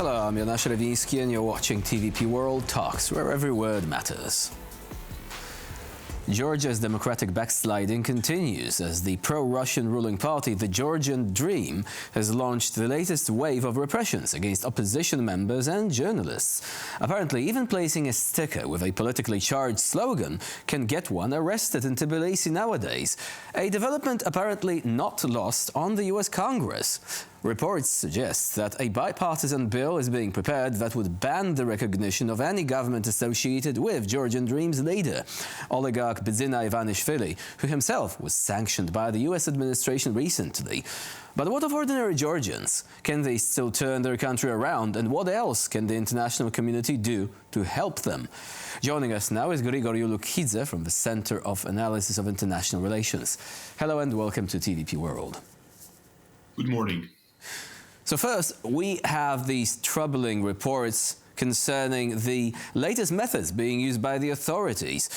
Hello, I'm Jonasz Rewiński and you're watching TVP World Talks, where every word matters. Georgia's democratic backsliding continues as the pro-Russian ruling party, the Georgian Dream, has launched the latest wave of repressions against opposition members and journalists. Apparently, even placing a sticker with a politically charged slogan can get one arrested in Tbilisi nowadays. A development apparently not lost on the US Congress. Reports suggest that a bipartisan bill is being prepared that would ban the recognition of any government associated with Georgian Dream's leader, oligarch Bidzina Ivanishvili, who himself was sanctioned by the US administration recently. But what of ordinary Georgians? Can they still turn their country around? And what else can the international community do to help them? Joining us now is Grigol Julukhidze from the Center of Analysis of International Relations. Hello and welcome to TVP World. Good morning. So first, we have these troubling reports concerning the latest methods being used by the authorities.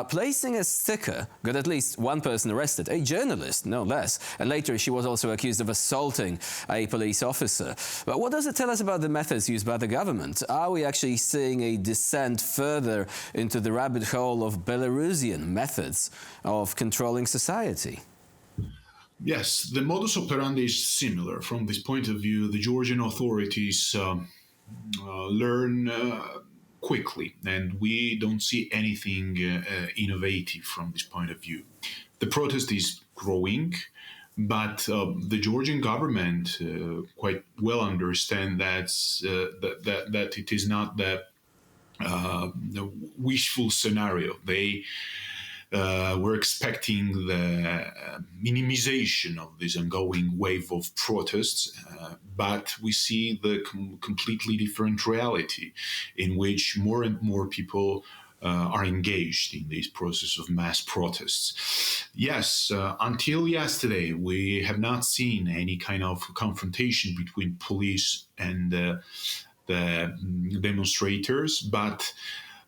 Placing a sticker got at least one person arrested, a journalist, no less. And later she was also accused of assaulting a police officer. But what does it tell us about the methods used by the government? Are we actually seeing a descent further into the rabbit hole of Belarusian methods of controlling society? Yes, the modus operandi is similar. From this point of view, the Georgian authorities learn quickly, and we don't see anything innovative from this point of view. The protest is growing, but the Georgian government quite well understand that it is not the wishful scenario. They we're expecting the minimization of this ongoing wave of protests, but we see the completely different reality in which more and more people are engaged in this process of mass protests. Yes, until yesterday, we have not seen any kind of confrontation between police and the demonstrators, but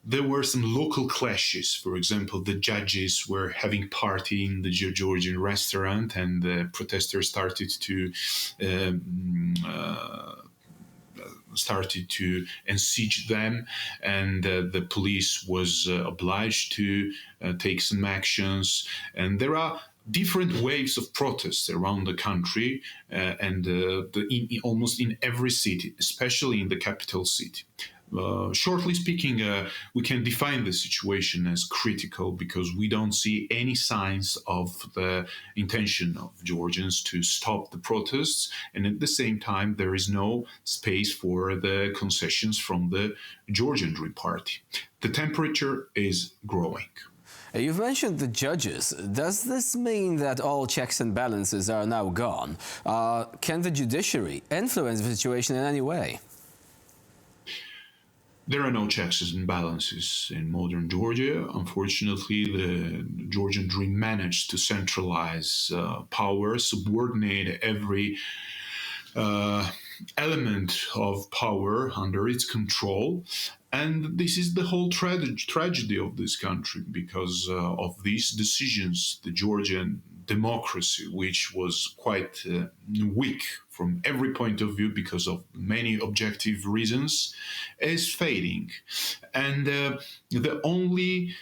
there were some local clashes. For example, the judges were having party in the Georgian restaurant, and the protesters started to ensiege them, and the police was obliged to take some actions. And there are different waves of protests around the country, and almost in every city, especially in the capital city. Shortly speaking, we can define the situation as critical because we don't see any signs of the intention of Georgians to stop the protests, and at the same time there is no space for the concessions from the Georgian Dream party. The temperature is growing. You've mentioned the judges. Does this mean that all checks and balances are now gone? Can the judiciary influence the situation in any way? There are no checks and balances in modern Georgia. Unfortunately, the Georgian Dream managed to centralize power, subordinate every element of power under its control. And this is the whole tragedy of this country. Because of these decisions, the Georgian democracy, which was quite weak from every point of view because of many objective reasons, is fading. And the only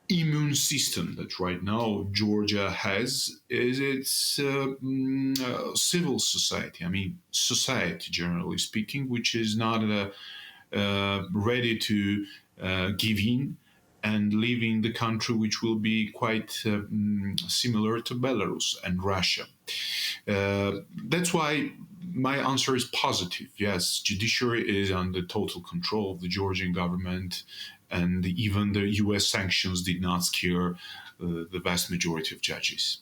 immune system that right now Georgia has is its civil society. I mean, society, generally speaking, which is not ready to give in and leaving the country, which will be quite similar to Belarus and Russia. That's why my answer is positive. Yes, judiciary is under total control of the Georgian government, and even the US sanctions did not scare the vast majority of judges.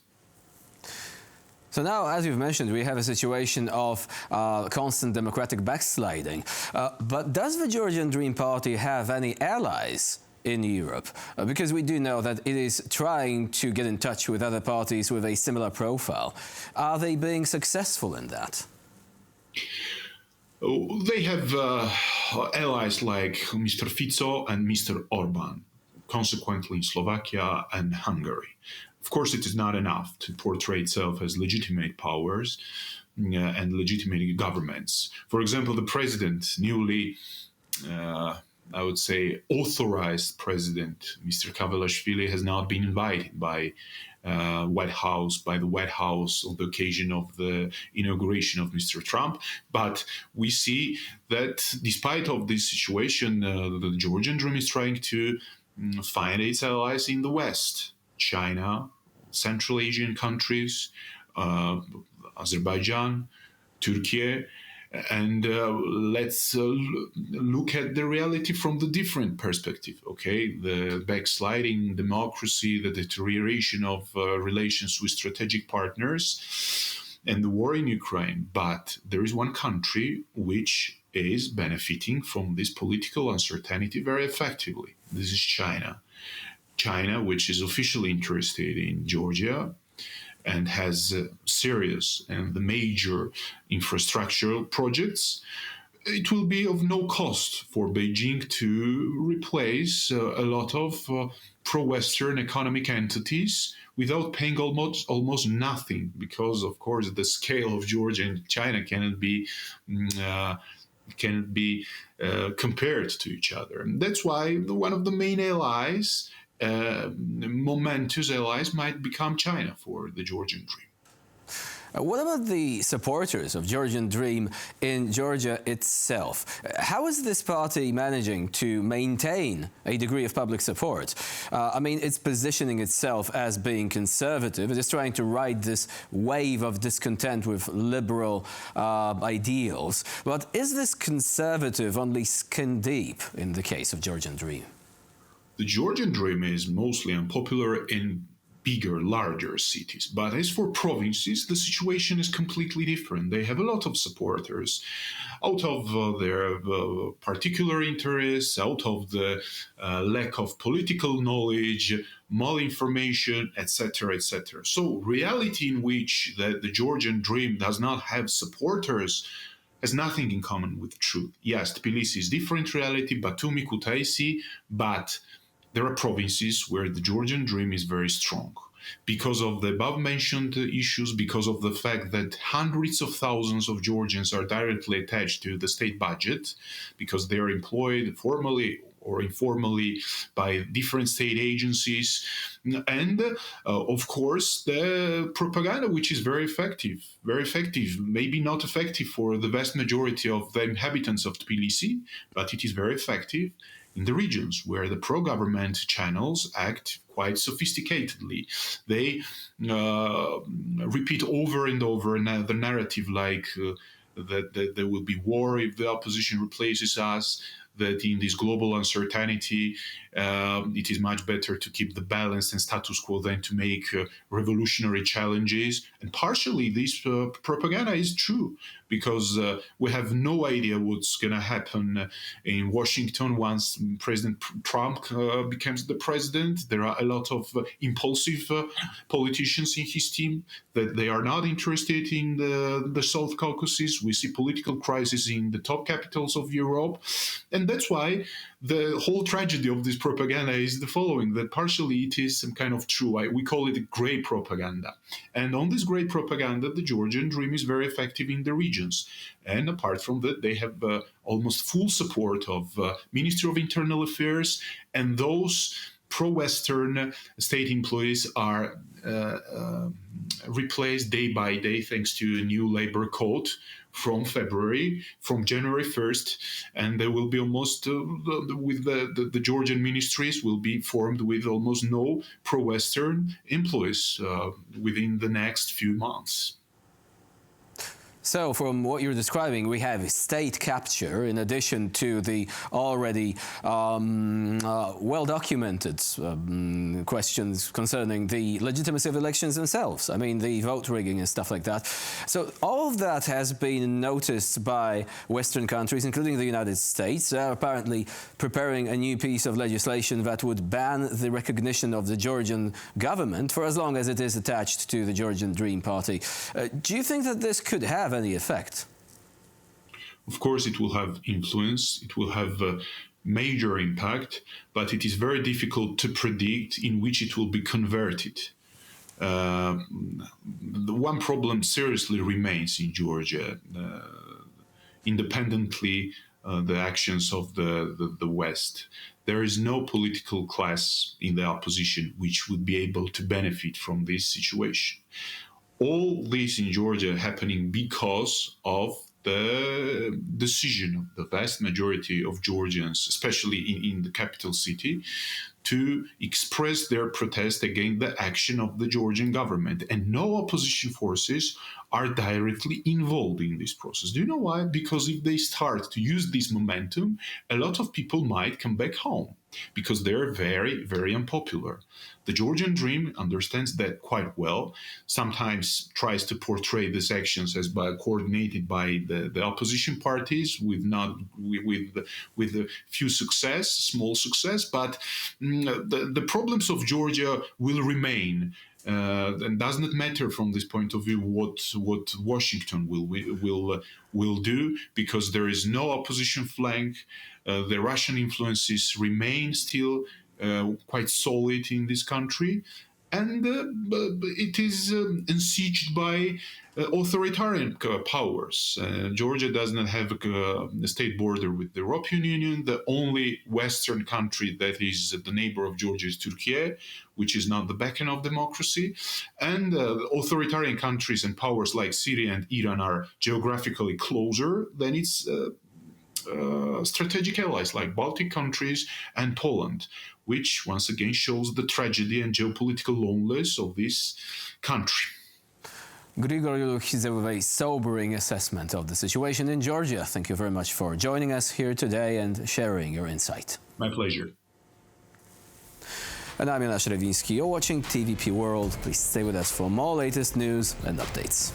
So now, as you've mentioned, we have a situation of constant democratic backsliding. But does the Georgian Dream Party have any allies in Europe? Because we do know that it is trying to get in touch with other parties with a similar profile. Are they being successful in that? They have allies like Mr. Fico and Mr. Orban, consequently in Slovakia and Hungary. Of course, it is not enough to portray itself as legitimate powers, and legitimate governments. For example, the president, newly, I would say, authorized president, Mr. Kavalashvili, has not been invited by the White House on the occasion of the inauguration of Mr. Trump. But we see that despite of this situation, the Georgian Dream is trying to find its allies in the West: China, Central Asian countries, Azerbaijan, Turkey. And let's look at the reality from the different perspective. Okay, the backsliding democracy, the deterioration of relations with strategic partners, and the war in Ukraine. But there is one country which is benefiting from this political uncertainty very effectively. This is China. China, which is officially interested in Georgia and has serious and the major infrastructural projects. It will be of no cost for Beijing to replace a lot of pro-Western economic entities without paying almost nothing, because, of course, the scale of Georgia and China cannot be compared to each other. And that's why one of the main allies, momentous allies, might become China for the Georgian Dream. What about the supporters of Georgian Dream in Georgia itself? How is this party managing to maintain a degree of public support? I mean, it's positioning itself as being conservative. It is trying to ride this wave of discontent with liberal ideals. But is this conservative only skin deep in the case of Georgian Dream? The Georgian Dream is mostly unpopular in bigger, larger cities. But as for provinces, the situation is completely different. They have a lot of supporters out of their particular interests, out of the lack of political knowledge, malinformation, etc., etc. So reality in which the Georgian Dream does not have supporters has nothing in common with truth. Yes, Tbilisi is different reality, Batumi, Kutaisi, but there are provinces where the Georgian Dream is very strong. Because of the above-mentioned issues, because of the fact that hundreds of thousands of Georgians are directly attached to the state budget, because they are employed formally or informally by different state agencies, and of course the propaganda, which is very effective, maybe not effective for the vast majority of the inhabitants of Tbilisi, but it is very effective in the regions where the pro-government channels act quite sophisticatedly. They repeat over and over the narrative like that there will be war if the opposition replaces us, that in this global uncertainty, it is much better to keep the balance and status quo than to make revolutionary challenges. And partially this propaganda is true, because we have no idea what's going to happen in Washington once President Trump becomes the president. There are a lot of impulsive politicians in his team that they are not interested in the South Caucasus. We see political crisis in the top capitals of Europe. And that's why the whole tragedy of this propaganda is the following, that partially it is some kind of true. We call it gray propaganda. And on this gray propaganda, the Georgian Dream is very effective in the regions. And apart from that, they have almost full support of Ministry of Internal Affairs, and those pro-Western state employees are replaced day by day thanks to a new labor code from January 1st, and there will be almost, with the Georgian ministries will be formed with almost no pro-Western employees within the next few months. So from what you're describing, we have state capture in addition to the already well-documented questions concerning the legitimacy of elections themselves. I mean, the vote rigging and stuff like that. So all of that has been noticed by Western countries, including the United States. They are apparently preparing a new piece of legislation that would ban the recognition of the Georgian government for as long as it is attached to the Georgian Dream Party. Do you think that this could have any effect? Of course, it will have influence. It will have a major impact, but it is very difficult to predict in which it will be converted. the one problem seriously remains in Georgia, independently the actions of the West. There is no political class in the opposition which would be able to benefit from this situation. All this in Georgia happening because of the decision of the vast majority of Georgians, especially in the capital city, to express their protest against the action of the Georgian government. And no opposition forces are directly involved in this process. Do you know why? Because if they start to use this momentum, a lot of people might come back home because they're very, very unpopular. The Georgian Dream understands that quite well, sometimes tries to portray these actions as coordinated by the opposition parties with a few success, small success, but the problems of Georgia will remain. And does not matter from this point of view what Washington will do, because there is no opposition flank. The Russian influences remain still quite solid in this country, and it is besieged by authoritarian powers. Georgia does not have a state border with the European Union. The only Western country that is the neighbor of Georgia is Turkey, which is not the beacon of democracy. And authoritarian countries and powers like Syria and Iran are geographically closer than its strategic allies like Baltic countries and Poland, which once again shows the tragedy and geopolitical loneliness of this country. Grigol Julukhidze with a sobering assessment of the situation in Georgia. Thank you very much for joining us here today and sharing your insight. My pleasure. And I'm Janusz Rewiński. You're watching TVP World. Please stay with us for more latest news and updates.